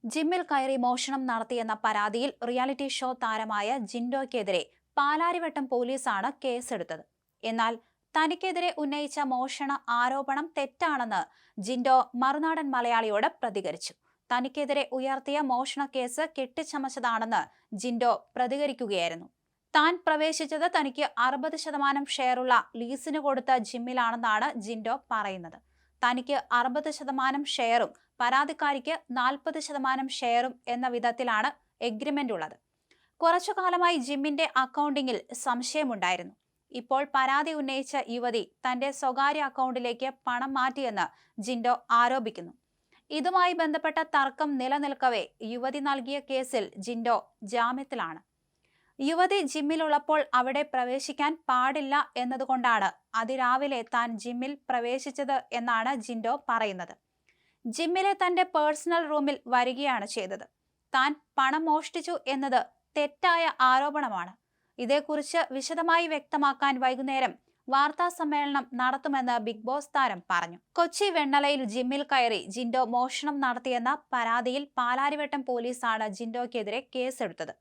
ജിമ്മിൽ കയറി മോഷണം നടത്തിയെന്ന പരാതിയിൽ റിയാലിറ്റി ഷോ താരമായ ജിൻഡോയ്ക്കെതിരെ പാലാരിവട്ടം പോലീസാണ് കേസെടുത്തത്. എന്നാൽ തനിക്കെതിരെ ഉന്നയിച്ച മോഷണ ആരോപണം തെറ്റാണെന്ന് ജിൻഡോ മറുനാടൻ മലയാളിയോട് പ്രതികരിച്ചു. തനിക്കെതിരെ ഉയർത്തിയ മോഷണ കേസ് കെട്ടിച്ചമച്ചതാണെന്ന് ജിൻഡോ പ്രതികരിക്കുകയായിരുന്നു. താൻ പ്രവേശിച്ചത് തനിക്ക് 60% ഷെയറുള്ള ലീസിന് കൊടുത്ത ജിമ്മിലാണെന്നാണ് ജിൻഡോ പറയുന്നത്. തനിക്ക് 60% ഷെയറും പരാതിക്കാരിക്ക് 40% ഷെയറും എന്ന വിധത്തിലാണ് എഗ്രിമെന്റ് ഉള്ളത്. കുറച്ചു കാലമായി ജിമ്മിന്റെ അക്കൗണ്ടിങ്ങിൽ സംശയമുണ്ടായിരുന്നു. ഇപ്പോൾ പരാതി ഉന്നയിച്ച യുവതി തന്റെ സ്വകാര്യ അക്കൗണ്ടിലേക്ക് പണം മാറ്റിയെന്ന് ജിൻഡോ ആരോപിക്കുന്നു. ഇതുമായി ബന്ധപ്പെട്ട തർക്കം നിലനിൽക്കവേ യുവതി നൽകിയ കേസിൽ ജിൻഡോ ജാമ്യത്തിലാണ്. യുവതി ജിമ്മിലുള്ളപ്പോൾ അവിടെ പ്രവേശിക്കാൻ പാടില്ല എന്നതുകൊണ്ടാണ് അതിരാവിലെ താൻ ജിമ്മിൽ പ്രവേശിച്ചത് എന്നാണ് ജിൻഡോ പറയുന്നത്. ജിമ്മിലെ തന്റെ പേഴ്സണൽ റൂമിൽ വരികയാണ് ചെയ്തത്. താൻ പണം മോഷ്ടിച്ചു എന്നത് തെറ്റായ ആരോപണമാണ്. ഇതേക്കുറിച്ച് വിശദമായി വ്യക്തമാക്കാൻ വൈകുന്നേരം വാർത്താ സമ്മേളനം നടത്തുമെന്ന് ബിഗ് ബോസ് താരം പറഞ്ഞു. കൊച്ചി വെണ്ണലയിൽ ജിമ്മിൽ കയറി ജിൻഡോ മോഷണം നടത്തിയെന്ന പരാതിയിൽ പാലാരിവട്ടം പോലീസാണ് ജിൻഡോയ്ക്കെതിരെ കേസെടുത്തത്.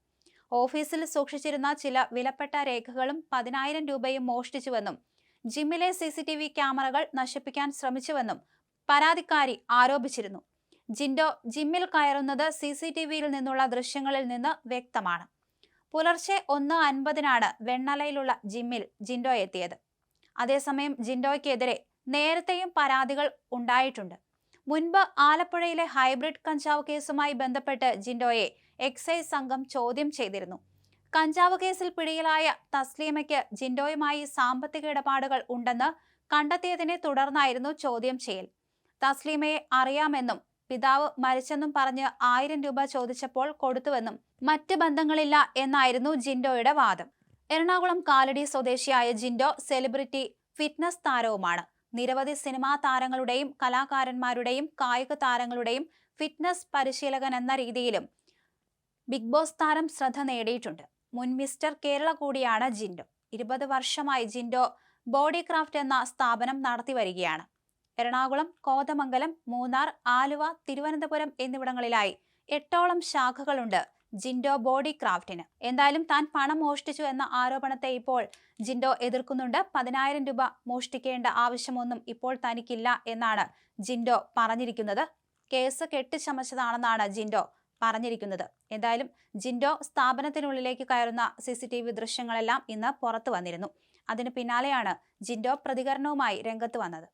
ഓഫീസിൽ സൂക്ഷിച്ചിരുന്ന ചില വിലപ്പെട്ട രേഖകളും 10,000 രൂപയും മോഷ്ടിച്ചുവെന്നും ജിമ്മിലെ CCTV ക്യാമറകൾ നശിപ്പിക്കാൻ ശ്രമിച്ചുവെന്നും പരാതിക്കാരി ആരോപിച്ചിരുന്നു. ജിൻഡോ ജിമ്മിൽ കയറുന്നത് CCTVയിൽ നിന്നുള്ള ദൃശ്യങ്ങളിൽ നിന്ന് വ്യക്തമാണ്. പുലർച്ചെ 1:50 വെണ്ണലയിലുള്ള ജിമ്മിൽ ജിൻഡോ എത്തിയത്. അതേസമയം ജിൻഡോയ്ക്കെതിരെ നേരത്തെയും പരാതികൾ ഉണ്ടായിട്ടുണ്ട്. മുൻപ് ആലപ്പുഴയിലെ ഹൈബ്രിഡ് കഞ്ചാവ് കേസുമായി ബന്ധപ്പെട്ട് ജിൻഡോയെ എക്സൈസ് സംഘം ചോദ്യം ചെയ്തിരുന്നു. കഞ്ചാവ് കേസിൽ പിടിയിലായ തസ്ലീമയ്ക്ക് ജിൻഡോയുമായി സാമ്പത്തിക ഇടപാടുകൾ ഉണ്ടെന്ന് കണ്ടെത്തിയതിനെ തുടർന്നായിരുന്നു ചോദ്യം ചെയ്യൽ. തസ്ലീമയെ അറിയാമെന്നും പിതാവ് മരിച്ചെന്നും പറഞ്ഞ് 1000 രൂപ ചോദിച്ചപ്പോൾ കൊടുത്തുവെന്നും മറ്റ് ബന്ധങ്ങളില്ല എന്നായിരുന്നു ജിൻഡോയുടെ വാദം. എറണാകുളം കാലടി സ്വദേശിയായ ജിൻഡോ സെലിബ്രിറ്റി ഫിറ്റ്നസ് താരവുമാണ്. നിരവധി സിനിമാ താരങ്ങളുടെയും കലാകാരന്മാരുടെയും കായിക താരങ്ങളുടെയും ഫിറ്റ്നസ് പരിശീലകൻ എന്ന രീതിയിലും ബിഗ് ബോസ് താരം ശ്രദ്ധ നേടിയിട്ടുണ്ട്. മുൻ മിസ്റ്റർ കേരള കൂടിയാണ് ജിൻഡോ. 20 വർഷമായി ജിൻഡോ ബോഡി ക്രാഫ്റ്റ് എന്ന സ്ഥാപനം നടത്തി വരികയാണ്. എറണാകുളം, കോതമംഗലം, മൂന്നാർ, ആലുവ, തിരുവനന്തപുരം എന്നിവിടങ്ങളിലായി 8ഓളം ശാഖകളുണ്ട് ജിൻഡോ ബോഡി ക്രാഫ്റ്റിന്. എന്തായാലും താൻ പണം മോഷ്ടിച്ചു എന്ന ആരോപണത്തെ ഇപ്പോൾ ജിൻഡോ എതിർക്കുന്നുണ്ട്. 10,000 രൂപ മോഷ്ടിക്കേണ്ട ആവശ്യമൊന്നും ഇപ്പോൾ തനിക്കില്ല എന്നാണ് ജിൻഡോ പറഞ്ഞിരിക്കുന്നത്. കേസ് കെട്ടിച്ചമച്ചതാണെന്നാണ് ജിൻഡോ പറഞ്ഞിരിക്കുന്നത്. എന്തായാലും ജിൻഡോ സ്ഥാപനത്തിനുള്ളിലേക്ക് കയറുന്ന CCTV ദൃശ്യങ്ങളെല്ലാം ഇന്ന് പുറത്തു വന്നിരുന്നു. അതിന് പിന്നാലെയാണ് ജിൻഡോ പ്രതികരണവുമായി രംഗത്ത് വന്നത്.